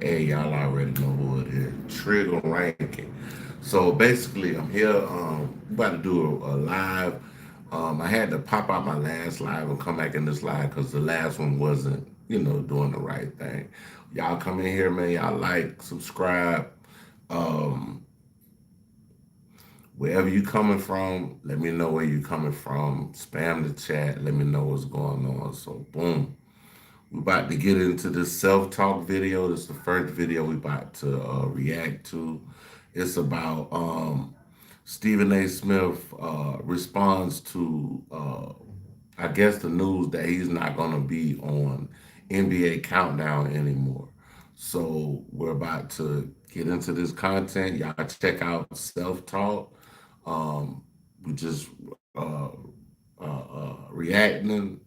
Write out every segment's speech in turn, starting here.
Hey, y'all already know who it is. Trigger ranking. So basically, I'm here. About to do a live. I had to pop out my last live and come back in this live because the last one wasn't, doing the right thing. Y'all come in here, man. Y'all like, subscribe. Um, Wherever you coming from, let me know where you coming from. Spam the chat. Let me know what's going on. So boom. We about to get into this self-talk video. This is the first video we about to react to. It's about Stephen A. Smith responds to, I guess, the news that he's not going to be on NBA Countdown anymore. So we're about to get into this content. Y'all check out self-talk. We just reacting.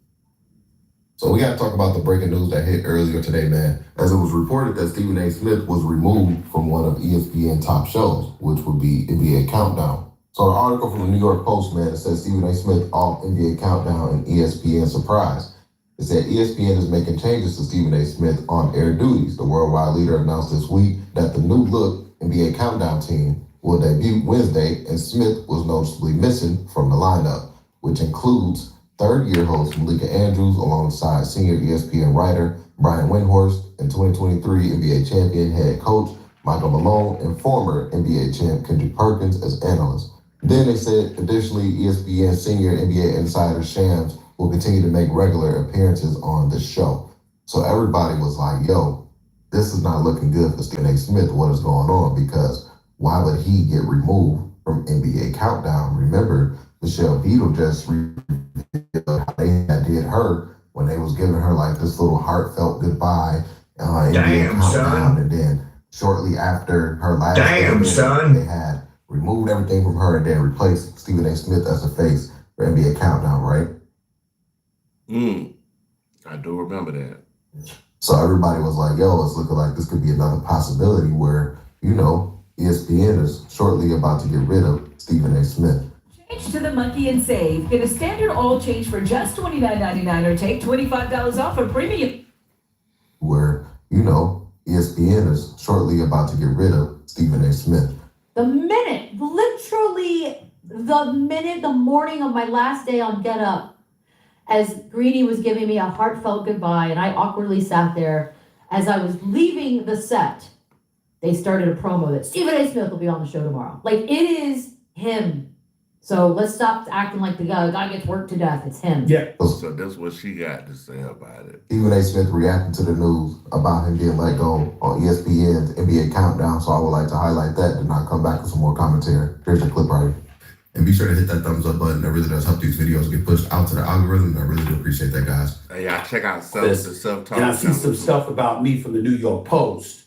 So we got to talk about the breaking news that hit earlier today, man. As it was reported that Stephen A. Smith was removed from one of ESPN top shows, which would be NBA Countdown. So an article from the New York Post, man, says Stephen A. Smith off NBA Countdown and ESPN surprise. It said ESPN is making changes to Stephen A. Smith on air duties. The worldwide leader announced this week that the new look NBA Countdown team will debut Wednesday, and Smith was noticeably missing from the lineup, which includes third-year host Malika Andrews alongside senior ESPN writer Brian Windhorst and 2023 NBA champion head coach Michael Malone and former NBA champ Kendrick Perkins as analysts. Then they said additionally ESPN senior NBA insider Shams will continue to make regular appearances on the show. So everybody was like, yo, this is not looking good for Stephen A. Smith. What is going on? Because why would he get removed from NBA Countdown? Remember, Michelle Beadle just how they had did her when they was giving her like this little heartfelt goodbye Damn, son. and then shortly after her last son. they had removed everything from her and then replaced Stephen A. Smith as the face for NBA Countdown, right? I do remember that. So everybody was like, yo, it's looking like this could be another possibility where, ESPN is shortly about to get rid of Stephen A. Smith. Change to the Monkey and save. Get a standard oil change for just $29.99 or take $25 off a premium. Where, ESPN is shortly about to get rid of Stephen A. Smith. Literally the morning of my last day on Get Up, as Greedy was giving me a heartfelt goodbye and I awkwardly sat there, as I was leaving the set, they started a promo that Stephen A. Smith will be on the show tomorrow. Like, it is him. So let's stop acting like the guy gets worked to death. It's him. Yeah. So that's what she got to say about it. Stephen A. Smith reacting to the news about him getting let go on ESPN's NBA Countdown. So I would like to highlight that and I'll come back with some more commentary. Here's the clip right here. And be sure to hit that thumbs up button. That really does help these videos get pushed out to the algorithm. I really do appreciate that, guys. Hey, y'all check out the self-talk. And I see some stuff about me from the New York Post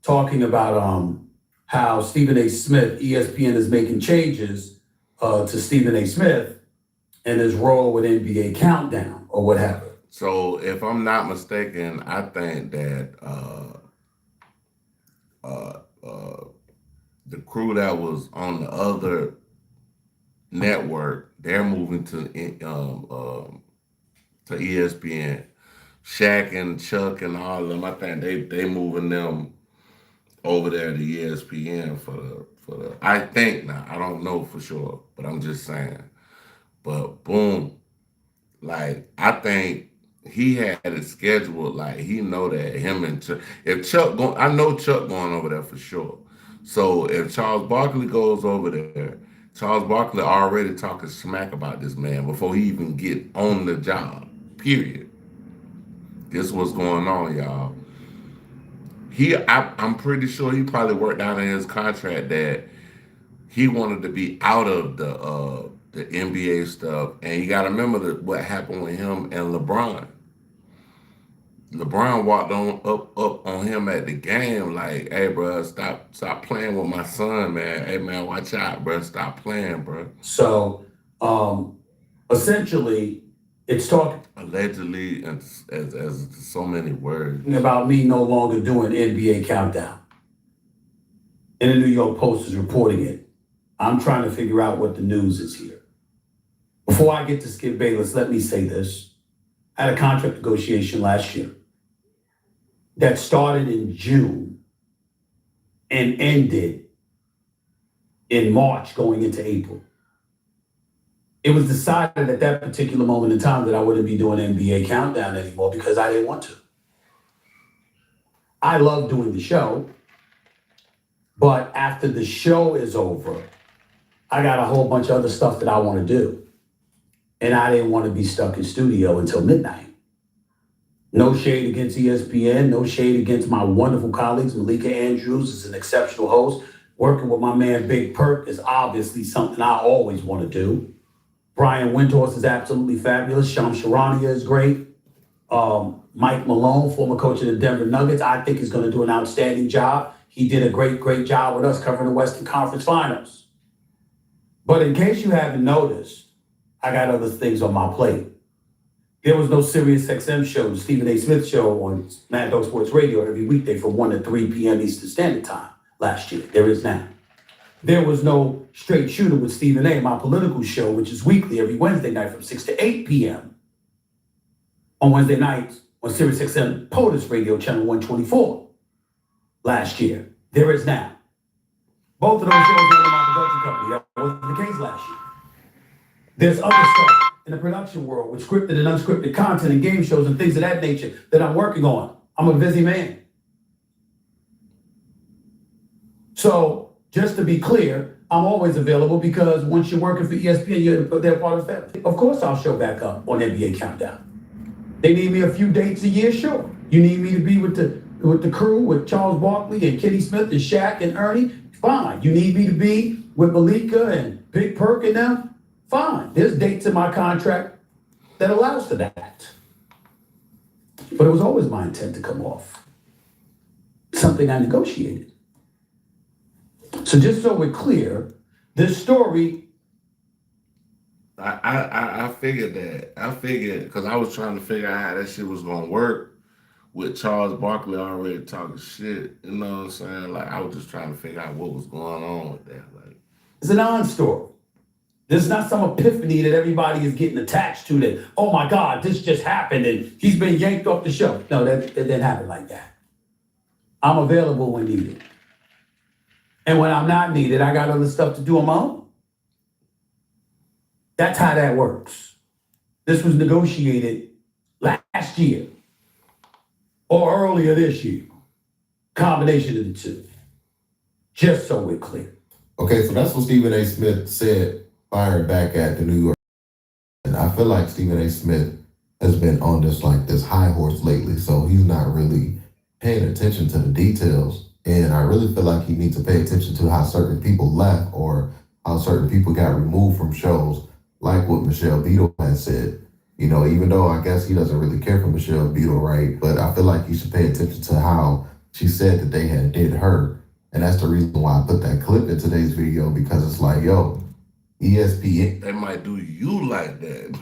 talking about how Stephen A. Smith, ESPN is making changes to Stephen A. Smith and his role with NBA Countdown or what have you. So if I'm not mistaken, I think that the crew that was on the other network, they're moving to ESPN. Shaq and Chuck and all of them, I think they moving them over there to ESPN for the I think now, I don't know for sure, but I'm just saying. But boom, like I think he had it scheduled, like he know that him and Chuck, if Chuck go, I know Chuck going over there for sure. So if Charles Barkley goes over there, Charles Barkley already talking smack about this man before he even get on the job, period. This what's going on, y'all. I'm pretty sure he probably worked out in his contract that he wanted to be out of the NBA stuff, and you got to remember what happened with him and LeBron. LeBron walked up on him at the game like, "Hey, bro, stop playing with my son, man. Hey, man, watch out, bro. Stop playing, bro." So, essentially, it's talking allegedly, and as so many words about me no longer doing NBA Countdown. And the New York Post is reporting it. I'm trying to figure out what the news is here. Before I get to Skip Bayless, let me say this. I had a contract negotiation last year. that started in June and ended in March going into April. It was decided at that particular moment in time that I wouldn't be doing NBA Countdown anymore because I didn't want to. I love doing the show, but after the show is over, I got a whole bunch of other stuff that I want to do. And I didn't want to be stuck in studio until midnight. No shade against ESPN, no shade against my wonderful colleagues. Malika Andrews is an exceptional host. Working with my man Big Perk is obviously something I always want to do. Brian Windhorst is absolutely fabulous. Shams Charania is great. Mike Malone, former coach of the Denver Nuggets, I think is going to do an outstanding job. He did a great job with us covering the Western Conference Finals. But in case you haven't noticed, I got other things on my plate. There was no Sirius XM show, the Stephen A. Smith show on Mad Dog Sports Radio every weekday from 1 to 3 p.m. Eastern Standard Time last year. There is now. There was no Straight Shooter with Stephen A., my political show, which is weekly every Wednesday night from 6 to 8 p.m. on Wednesday nights on Sirius XM POTUS Radio Channel 124 last year. There is now. Both of those shows were under my production company. That wasn't the case last year. There's other stuff in the production world with scripted and unscripted content and game shows and things of that nature that I'm working on. I'm a busy man. So just to be clear, I'm always available because once you're working for ESPN, they're part of the family. Of course, I'll show back up on NBA Countdown. They need me a few dates a year, sure. You need me to be with the crew, with Charles Barkley and Kenny Smith and Shaq and Ernie, fine. You need me to be with Malika and Big Perk and them, fine. There's dates in my contract that allows for that. But it was always my intent to come off. Something I negotiated. So just so we're clear, this story. I figured that. I figured, because I was trying to figure out how that shit was going to work with Charles Barkley already talking shit. You know what I'm saying? Like, I was just trying to figure out what was going on with that. Like, it's a non-story. There's not some epiphany that everybody is getting attached to that, oh my God, this just happened and he's been yanked off the show. No, that didn't happen like that. I'm available when needed. And when I'm not needed, I got other stuff to do on my own. That's how that works. This was negotiated last year or earlier this year. Combination of the two. Just so we're clear. Okay, so that's what Stephen A. Smith said, firing back at the New York. And I feel like Stephen A. Smith has been on this high horse lately, so he's not really paying attention to the details. And I really feel like he needs to pay attention to how certain people left or how certain people got removed from shows, like what Michelle Beadle has said. You know, even though I guess he doesn't really care for Michelle Beadle, right? But I feel like you should pay attention to how she said that they had did her. And that's the reason why I put that clip in today's video, because it's like, yo, ESPN. they might do you like that.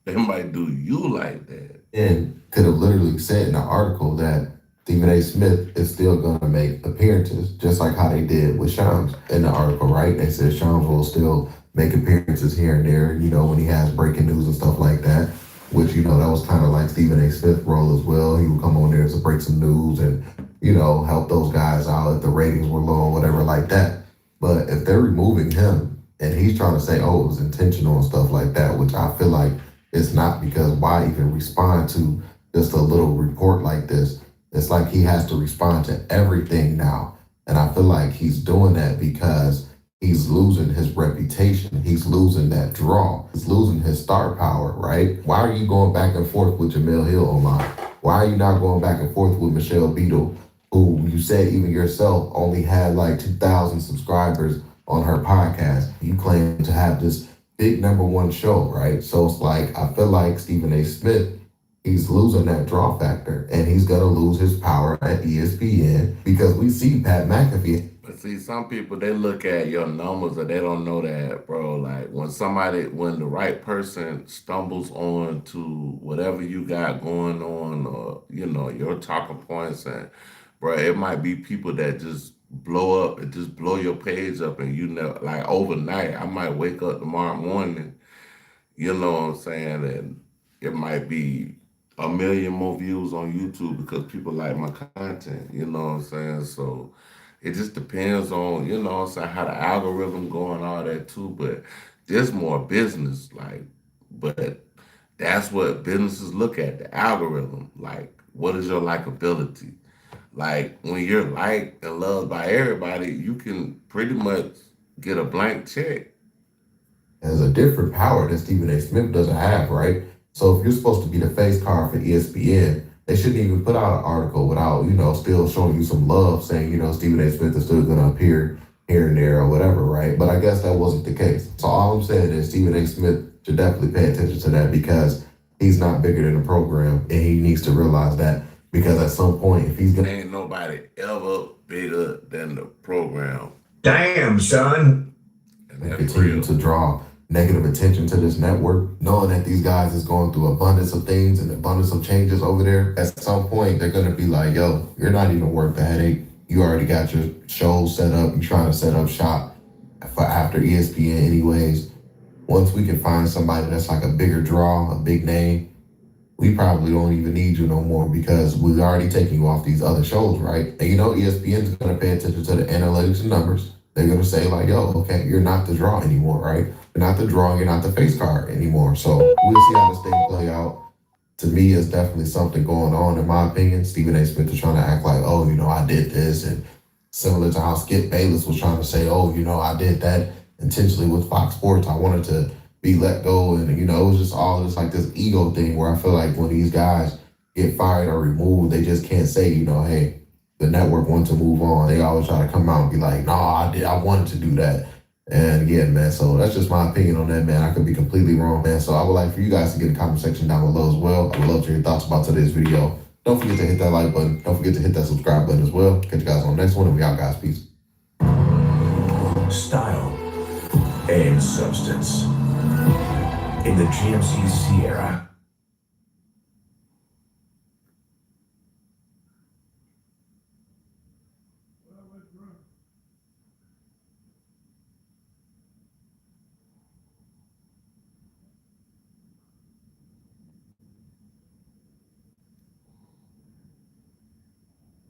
They might do you like that. And could have literally said in the article that Stephen A. Smith is still going to make appearances, just like how they did with Shams in the article, right? They said Shams will still make appearances here and there, you know, when he has breaking news and stuff like that, which, you know, that was kind of like Stephen A. Smith's role as well. He would come on there to break some news and, you know, help those guys out if the ratings were low or whatever like that. But if they're removing him and he's trying to say, oh, it was intentional and stuff like that, which I feel like it's not, because why even respond to just a little report like this? It's like he has to respond to everything now. And I feel like he's doing that because he's losing his reputation. He's losing that draw. He's losing his star power, right? Why are you going back and forth with Jamel Hill online? Why are you not going back and forth with Michelle Beadle, who you said even yourself only had like 2,000 subscribers on her podcast? You claim to have this big #1 show, right? So it's like, I feel like Stephen A. Smith, he's losing that draw factor, and he's going to lose his power at ESPN because we see Pat McAfee. But see, some people, they look at your numbers and they don't know that, bro. Like, when the right person stumbles on to whatever you got going on, or, you know, your talking points, and, bro, it might be people that just blow up and just blow your page up, and you know, like overnight, I might wake up tomorrow morning, you know what I'm saying, and it might be a million more views on YouTube because people like my content, you know what I'm saying? So it just depends on, you know what I'm saying, how the algorithm go and all that too. But there's more business, like, but that's what businesses look at, the algorithm. Like, what is your likability? Like, when you're liked and loved by everybody, you can pretty much get a blank check. Has a different power that Stephen A. Smith doesn't have, right? So if you're supposed to be the face card for ESPN, they shouldn't even put out an article without, still showing you some love, saying, Stephen A. Smith is still going to appear here and there or whatever, right? But I guess that wasn't the case. So all I'm saying is Stephen A. Smith should definitely pay attention to that because he's not bigger than the program, and he needs to realize that because at some point, if he's going Ain't nobody ever bigger than the program. Damn, son. And to that's continue real. to draw negative attention to this network, knowing that these guys is going through abundance of things and abundance of changes over there, at some point they're going to be like, yo, you're not even worth the headache. You already got your shows set up. You're trying to set up shop for after ESPN anyways. Once we can find somebody that's like a bigger draw, a big name, we probably don't even need you no more because we're already taking you off these other shows, right? And ESPN is going to pay attention to the analytics and numbers. They're going to say like, yo, okay, you're not the draw anymore, right? You're not the draw, you're not the face card anymore. So we'll see how this thing play out. To me, it's definitely something going on, in my opinion. Stephen A. Smith is trying to act like, oh, I did this. And similar to how Skip Bayless was trying to say, oh, I did that intentionally with Fox Sports. I wanted to be let go. And, it was just all just like this ego thing where I feel like when these guys get fired or removed, they just can't say, hey, the network wants to move on. They always try to come out and be like, no, I wanted to do that. And again, man, so that's just my opinion on that, man. I could be completely wrong, man. So I would like for you guys to get in the comment section down below as well. I would love to hear your thoughts about today's video. Don't forget to hit that like button. Don't forget to hit that subscribe button as well. Catch you guys on the next one, and we out, guys. Peace. Style and substance in the GMC Sierra.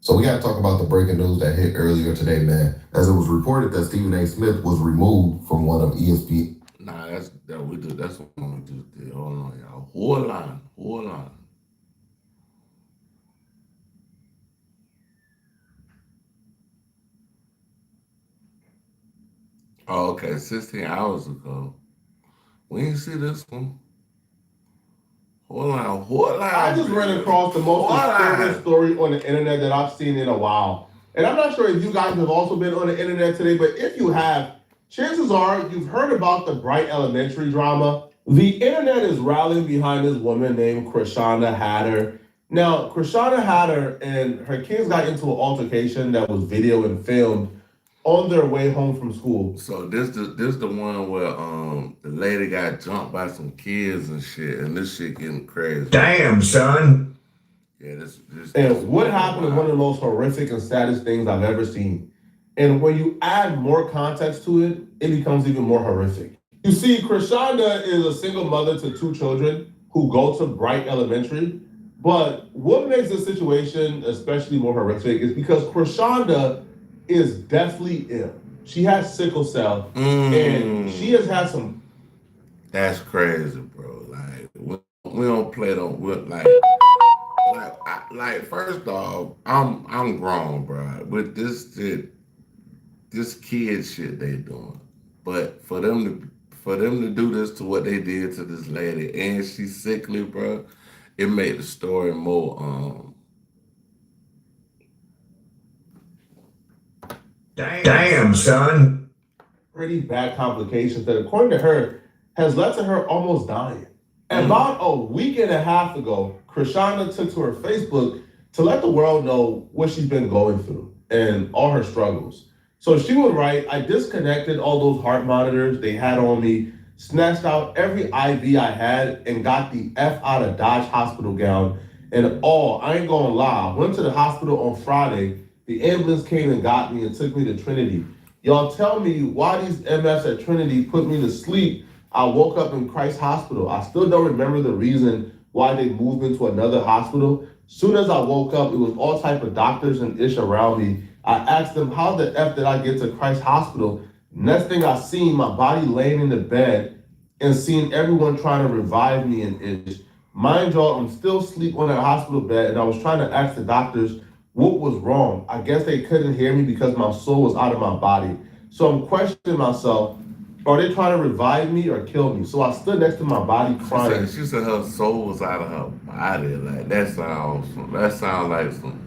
So we got to talk about the breaking news that hit earlier today, man. As it was reported that Stephen A. Smith was removed from one of ESPN. Nah, that's what we just did. Hold on, y'all. Hold on. Oh, okay, 16 hours ago. We didn't see this one. Hold on. I just ran across the most disturbing story on the internet that I've seen in a while. And I'm not sure if you guys have also been on the internet today, but if you have, chances are you've heard about the Bright Elementary drama. The internet is rallying behind this woman named Krishana Hatter. Now, Krishana Hatter and her kids got into an altercation that was video and filmed on their way home from school. So this the one where the lady got jumped by some kids and shit, and this shit getting crazy. Damn, son. Yeah, And what happened is one of the most horrific and saddest things I've ever seen. And when you add more context to it, it becomes even more horrific. You see, Krishanda is a single mother to 2 children who go to Bright Elementary. But what makes this situation especially more horrific is because Krishanda is deathly ill. She has sickle cell, and she has had some. That's crazy, bro. Like we don't play with like first off, I'm grown, bro. With this shit, this kid shit they doing, but for them to do this to what they did to this lady, and she's sickly, bro, it made the story more Damn, son. Pretty bad complications that, according to her, has led to her almost dying. And about a week and a half ago, Krishana took to her Facebook to let the world know what she's been going through and all her struggles. So she would write, I disconnected all those heart monitors they had on me, snatched out every IV I had, and got the F out of Dodge hospital gown. And I ain't gonna lie, I went to the hospital on Friday. The ambulance came and got me and took me to Trinity. Y'all tell me why these MFs at Trinity put me to sleep. I woke up in Christ Hospital. I still don't remember the reason why they moved me to another hospital. Soon as I woke up, it was all type of doctors and ish around me. I asked them, how the F did I get to Christ Hospital? Next thing I seen, my body laying in the bed and seeing everyone trying to revive me and ish. Mind y'all, I'm still asleep on that hospital bed, and I was trying to ask the doctors what was wrong. I guess they couldn't hear me because my soul was out of my body. So I'm questioning myself, are they trying to revive me or kill me? So I stood next to my body crying. She said her soul was out of her body. Like that sounds like some.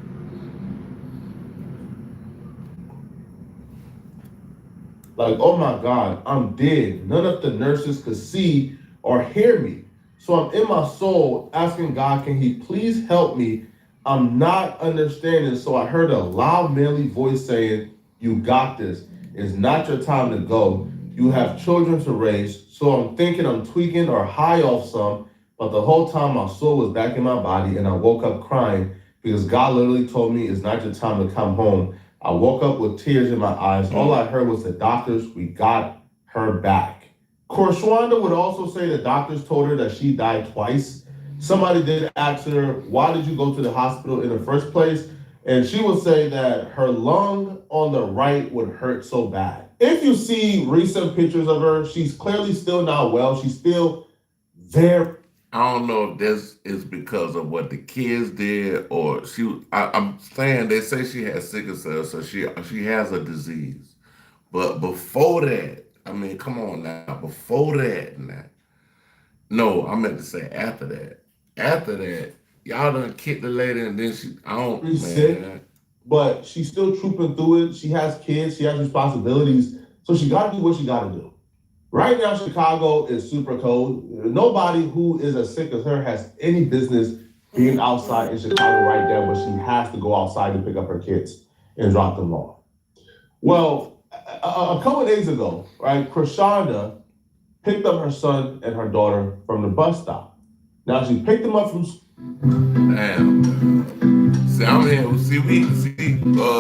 Like, oh my God, I'm dead. None of the nurses could see or hear me. So I'm in my soul asking God, can he please help me? I'm not understanding. So I heard a loud, manly voice saying, you got this. It's not your time to go. You have children to raise. So I'm thinking I'm tweaking or high off some, but the whole time my soul was back in my body and I woke up crying because God literally told me it's not your time to come home. I woke up with tears in my eyes. All I heard was the doctors, we got her back. Korshwanda would also say the doctors told her that she died twice. Somebody did ask her, why did you go to the hospital in the first place? And she would say that her lung on the right would hurt so bad. If you see recent pictures of her, she's clearly still not well. She's still there. I don't know if this is because of what the kids did or I'm saying they say she has sickle cell, so she has a disease. But before that, I mean, come on now. Before that, no, I meant to say after that. After that, y'all done kicked the lady and then She's sick, but she's still trooping through it. She has kids, she has responsibilities, so she got to do what she got to do. Right now, Chicago is super cold. Nobody who is as sick as her has any business being outside in Chicago right there, but she has to go outside to pick up her kids and drop them off. Well, a couple of days ago, right, Krishanda picked up her son and her daughter from the bus stop. Now, she picked them up from school. Damn. See, I'm here.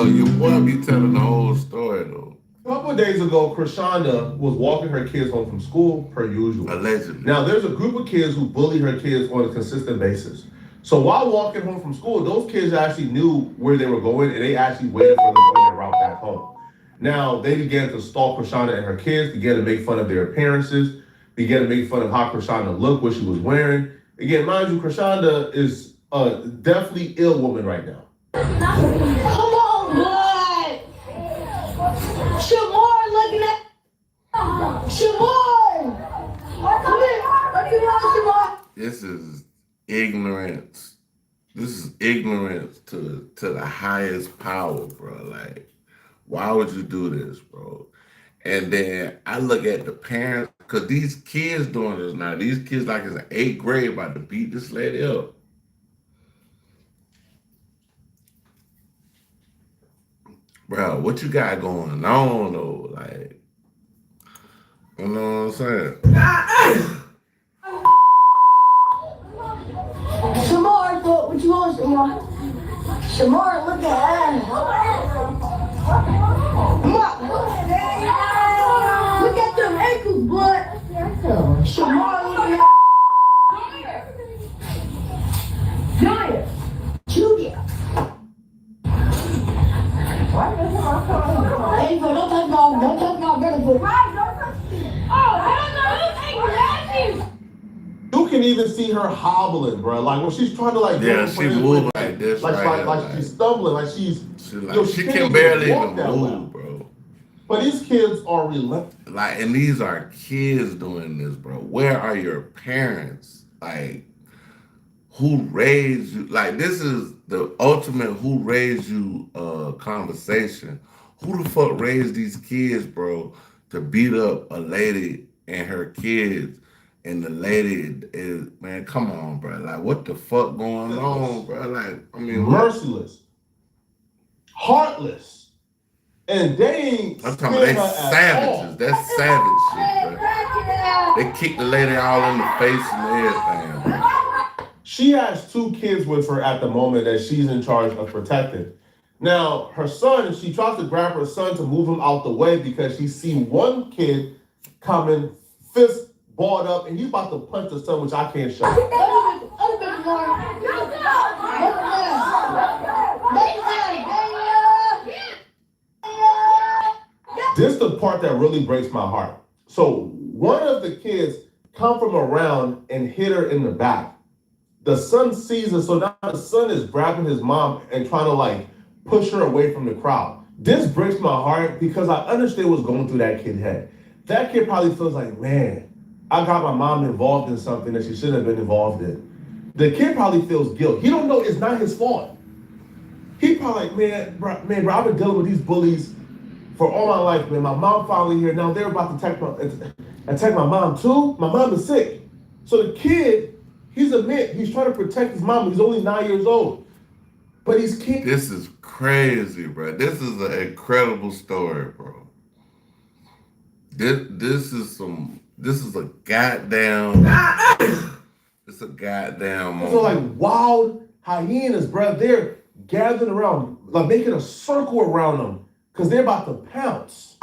Your boy be telling the whole story, though. A couple of days ago, Krishanda was walking her kids home from school per usual. Allegedly. Now, there's a group of kids who bully her kids on a consistent basis. So while walking home from school, those kids actually knew where they were going and they actually waited for them on their route back home. Now, they began to stalk Krishanda and her kids, began to make fun of their appearances, began to make fun of how Krishanda looked, what she was wearing. Again, mind you, Krishanda is a definitely ill woman right now. Come on, bud! Shamar looking at... Shamar! Come here! What you want, Shamar? This is ignorance. This is ignorance to the highest power, bro. Like, why would you do this, bro? And then I look at the parents, because these kids doing this now. These kids like in 8th grade about to beat this lady up. Bro, what you got going on, though? Like, you know what I'm saying? Shamar, what you want, Shamar? Shamar, look at her. Come on. Look at them ankles, bud. Shamar, look at Junior. Junior. Hey, don't touch my brother. You can even see her hobbling, bro. Like when she's trying to like. Yeah, she moving like this, like she's stumbling, like she's. She can barely even move, bro. But these kids are relentless. Like, and these are kids doing this, bro. Where are your parents? Like, who raised you? Like, this is the ultimate who raised you conversation. Who the fuck raised these kids, bro, to beat up a lady and her kids? And the lady is, man, come on, bro. Like, what the fuck going on, bro? Like, I mean, merciless, heartless, and they ain't. I'm talking about they savages. That's savage shit, bro. They kick the lady all in the face and everything, bro. She has 2 kids with her at the moment that she's in charge of protecting. Now, her son, she tries to grab her son to move him out the way because she seen one kid coming fist balled up, and he's about to punch the son, which I can't show. This is the part that really breaks my heart. So one of the kids come from around and hit her in the back. The son sees it, so now the son is grabbing his mom and trying to like push her away from the crowd. This breaks my heart because I understand what's going through that kid's head. That kid probably feels like, man, I got my mom involved in something that she shouldn't have been involved in. The kid probably feels guilt. He don't know it's not his fault. He probably like, man, bro, I've been dealing with these bullies for all my life, man. My mom finally here. Now they're about to attack my mom too. My mom is sick. So the kid, he's trying to protect his mom. He's only 9 years old. But he's kid. This is crazy, bro. This is an incredible story, bro. This is a goddamn it's a goddamn moment. So like wild hyenas, bro. They're gathered around, like making a circle around them because they're about to pounce.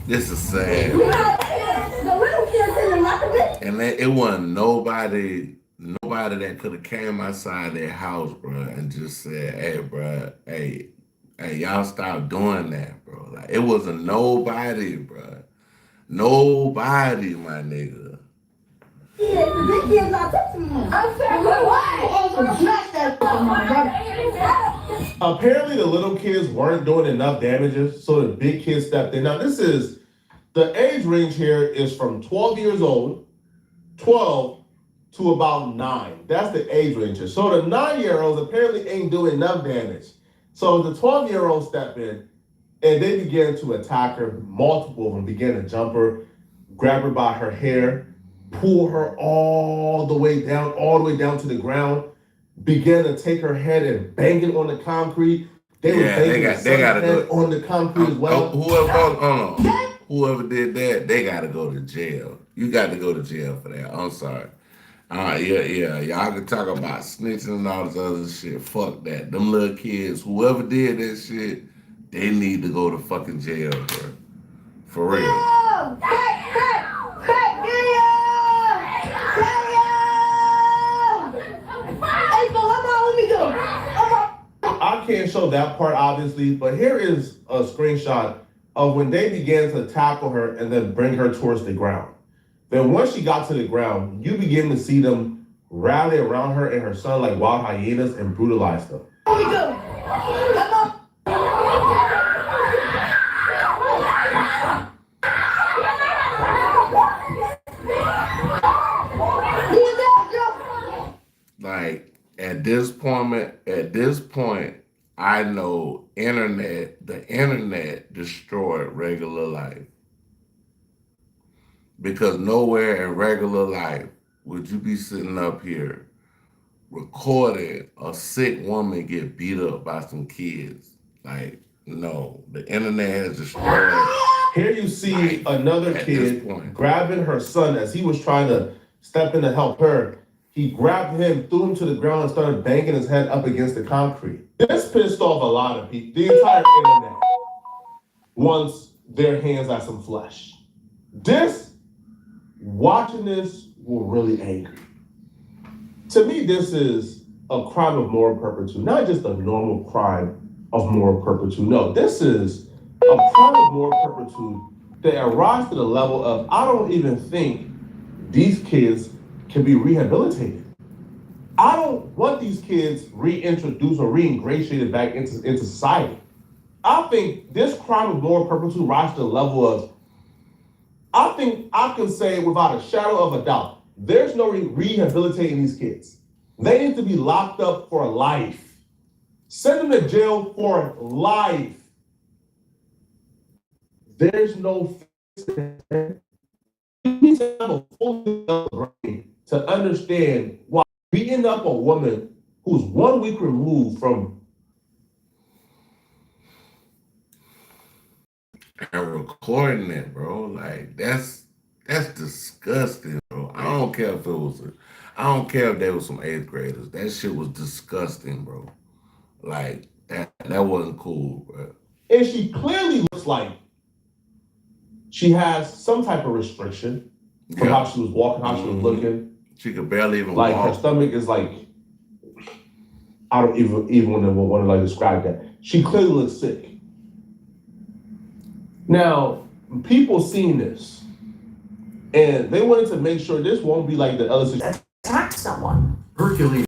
This is sad. And it wasn't nobody that could have came outside their house, bro, and just said, hey, bro, hey, y'all stop doing that, bro. Like, it wasn't nobody, bro. Nobody, my nigga. Apparently the little kids weren't doing enough damages, so the big kids stepped in. Now the age range here is from 12 years old, 12 to about 9. That's the age range here. So the 9-year-olds apparently ain't doing enough damage. So the 12-year-olds step in and they began to attack her. Multiple of them began to jump her, grab her by her hair, pull her all the way down to the ground, began to take her head and bang it on the concrete. They gotta go on the concrete as well. Whoever did that, they gotta go to jail. You got to go to jail for that. I'm sorry. Yeah. Y'all can talk about snitching and all this other shit. Fuck that. Them little kids, whoever did that shit, they need to go to fucking jail, bro. For real. I can't show that part, obviously, but here is a screenshot of when they began to tackle her and then bring her towards the ground. Then once she got to the ground, you begin to see them rally around her and her son like wild hyenas and brutalize them. Like, at this point, I know the internet destroyed regular life. Because nowhere in regular life would you be sitting up here recording a sick woman get beat up by some kids. Like, no, the internet has destroyed. Here you see another kid grabbing her son as he was trying to step in to help her. He grabbed him, threw him to the ground, and started banging his head up against the concrete. This pissed off a lot of people. The entire internet wants their hands at some flesh. Watching this will really anger. To me, this is a crime of moral turpitude, not just a normal crime of moral turpitude. No, this is a crime of moral turpitude that arrives to the level of, I don't even think these kids can be rehabilitated. I don't want these kids reintroduced or reingratiated back into society. I think this crime of moral turpitude rises to the level of, I think I can say without a shadow of a doubt, there's no rehabilitating these kids. They need to be locked up for life. Send them to jail for life. There's no you need to have a full brain to understand why beating up a woman who's 1 week removed from and recording it, bro. Like, that's disgusting, bro. I don't care if there was some 8th graders. That shit was disgusting, bro. Like, That wasn't cool, bro. And she clearly looks like she has some type of restriction from how she was walking, how she was looking. She could barely even like walk. Her stomach is like, I don't even want to like describe that. She clearly looks sick. Now, people seen this, and they wanted to make sure this won't be like the other situation. Attack someone. Hercules.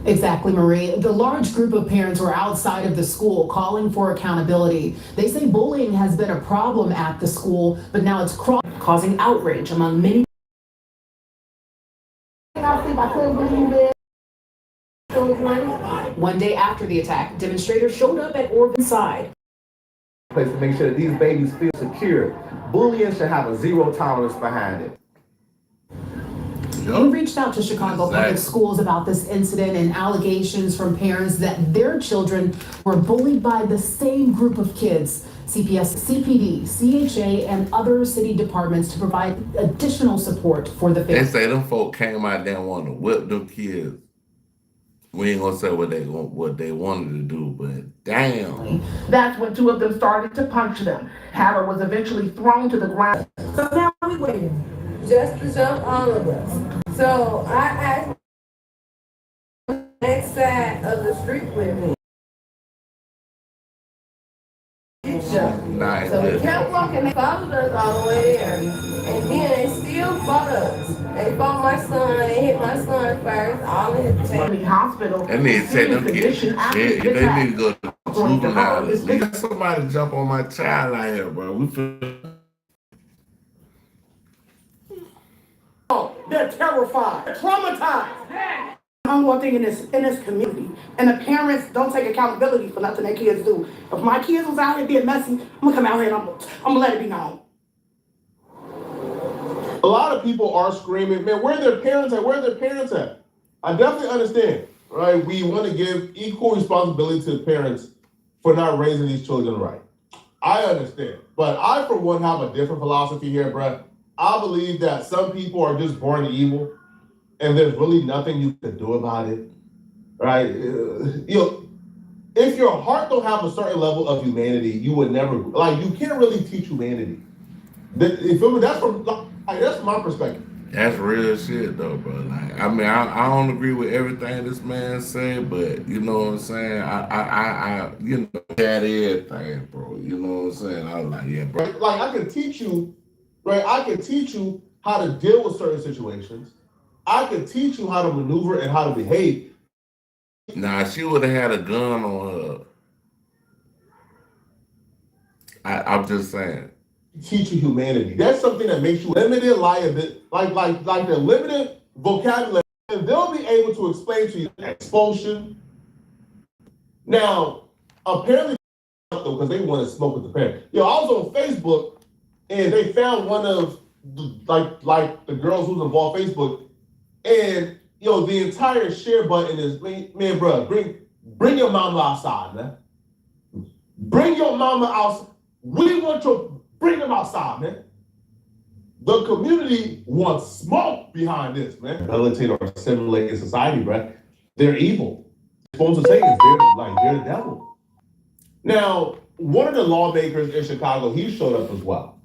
Exactly, Marie. The large group of parents were outside of the school calling for accountability. They say bullying has been a problem at the school, but now it's causing outrage among many. One day after the attack, demonstrators showed up at Orvin's side. Place to make sure that these babies feel secure. Bullying should have a zero tolerance behind it. We reached out to Chicago Public Schools about this incident and allegations from parents that their children were bullied by the same group of kids. CPS, CPD, CHA, and other city departments to provide additional support for the They families. say them folk came out there and wanted to whip them kids. We ain't gonna say what they wanted to do, but damn. That's when two of them started to punch them. Hatter was eventually thrown to the ground. So now we waiting. Just to jump all of us. So I asked the next side of the street with me. Nice. So we kept walking, they followed us all the way there. And then they still fought us. They fought my son, they hit my son first, all in his face. Hospital. That need to take them kids. Condition after They the attack. need to go to juvenile. Let somebody jump on my child out here, bro. We feel. They're terrified, they're traumatized. Number one thing in this community, and the parents don't take accountability for nothing their kids do. If my kids was out here being messy, I'm gonna come out here and I'm gonna let it be known. A lot of people are screaming, man, where are their parents at? Where are their parents at? I definitely understand, right? We want to give equal responsibility to the parents for not raising these children right. I understand, but I, for one, have a different philosophy here, bruh. I believe that some people are just born evil, and there's really nothing you can do about it, right? If your heart don't have a certain level of humanity, you would never, like, you can't really teach humanity. That's my perspective. That's real shit though, bro. Like, I mean, I don't agree with everything this man said, but you know what I'm saying. I you know, that everything, bro. You know what I'm saying. I was like, yeah, bro. Like I can teach you, right? I can teach you how to deal with certain situations. I can teach you how to maneuver and how to behave. Nah, she would have had a gun on her. I'm just saying. Teach you humanity. That's something that makes you limited liability, like the limited vocabulary, and they'll be able to explain to you expulsion. Now, apparently, because they want to smoke with the parent. Yo, I was on Facebook and they found one of like the girls who's involved in Facebook, and the entire share button is, man, bro, bring your mama outside, man. Bring your mama outside. We want to bring them outside, man. The community wants smoke behind this, man. Rehabilitate or assimilate in society, bro. They're evil. Supposed to say is they're the devil. Now, one of the lawmakers in Chicago, he showed up as well,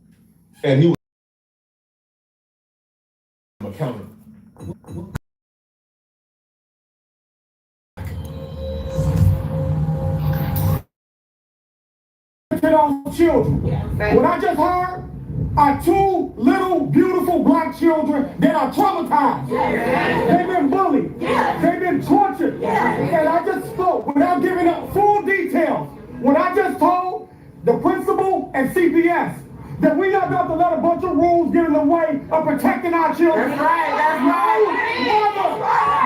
and he was accountable. Children. What I just heard are two little beautiful black children that are traumatized. They've been bullied. They've been tortured. And I just spoke without giving up full details. When I just told the principal and CPS that we're not about to let a bunch of rules get in the way of protecting our children. That's right.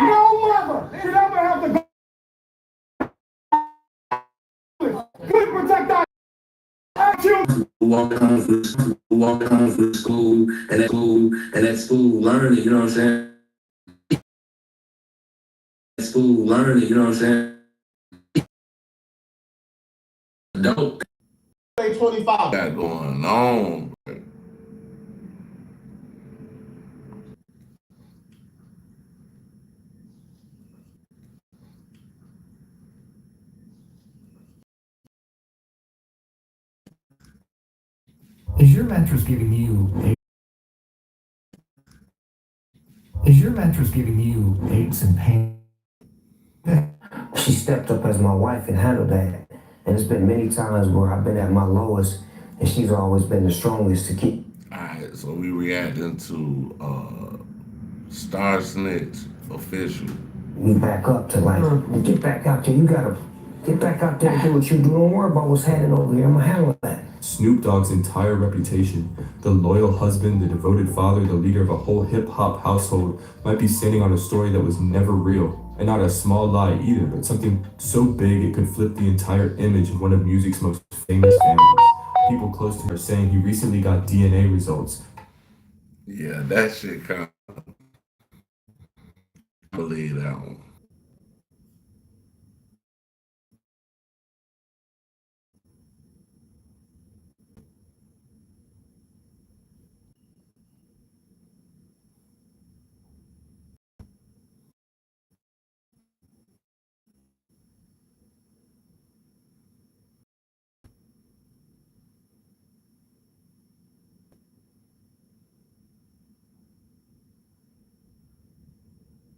No mother should ever have to go. Please protect our children. Walk home from school, and at school learning, you know what I'm saying? At school learning, you know what I'm saying? Don't. 25. Got going on. Is your mattress giving you aches and pain? She stepped up as my wife and handled that. And it's been many times where I've been at my lowest, and she's always been the strongest to keep. All right, so we reacting to Star Snitch official. We back up to like, get back out there. You gotta get back out there and do what you do. Don't worry about what's happening over here. I'm gonna handle that. Snoop Dogg's entire reputation, the loyal husband, the devoted father, the leader of a whole hip-hop household, might be standing on a story that was never real. And not a small lie either, but something so big it could flip the entire image of one of music's most famous families. People close to him are saying he recently got DNA results. Yeah, that shit kind of believe that one.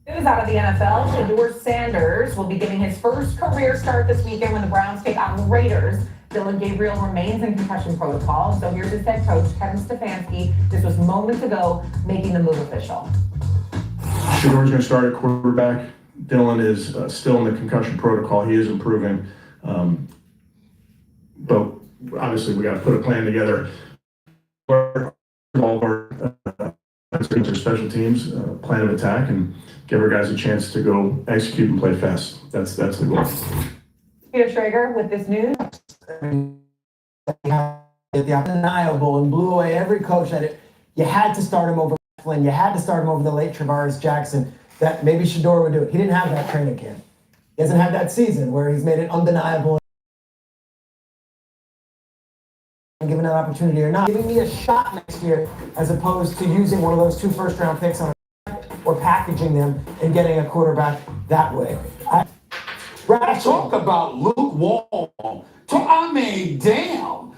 News out of the NFL, Shedeur Sanders will be getting his first career start this weekend when the Browns take on the Raiders. Dylan Gabriel remains in concussion protocol, so here's his head coach, Kevin Stefanski. This was moments ago, making the move official. Shedeur's going to start at quarterback. Dylan is still in the concussion protocol. He is improving. But obviously, we got to put a plan together. All of our special teams, plan of attack, and give our guys a chance to go execute and play fast. That's the goal. Peter Schrager with this news. The undeniable and blew away every coach that it. You had to start him over Flynn. You had to start him over the late Travaris Jackson. That maybe Shedeur would do it. He didn't have that training camp. He hasn't had that season where he's made it undeniable. Given an opportunity or not, giving me a shot next year as opposed to using one of those 2 first-round picks on or packaging them and getting a quarterback that way. Talk about lukewarm. Damn.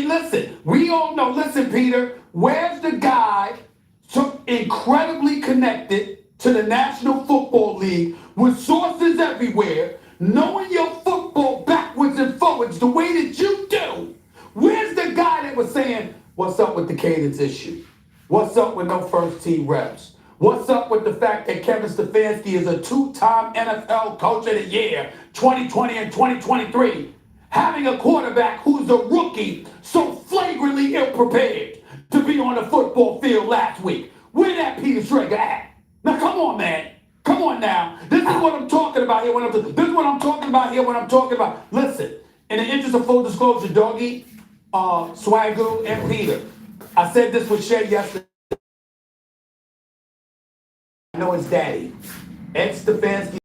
Listen, we all know, listen, Peter, where's the guy so incredibly connected to the National Football League with sources everywhere, knowing your football backwards and forwards the way that you do? Where's the guy that was saying, what's up with the cadence issue? What's up with no first team reps? What's up with the fact that Kevin Stefanski is a 2-time NFL Coach of the Year, 2020 and 2023, having a quarterback who's a rookie so flagrantly ill-prepared to be on the football field last week? Where that Peter Schrager at? Now, come on, man. Come on now. This is what I'm talking about here. This is what I'm talking about here when I'm talking about. Listen, in the interest of full disclosure, Doggy, Swagoo, and Peter, I said this with Shay yesterday. I know his daddy, Ed Stefanski.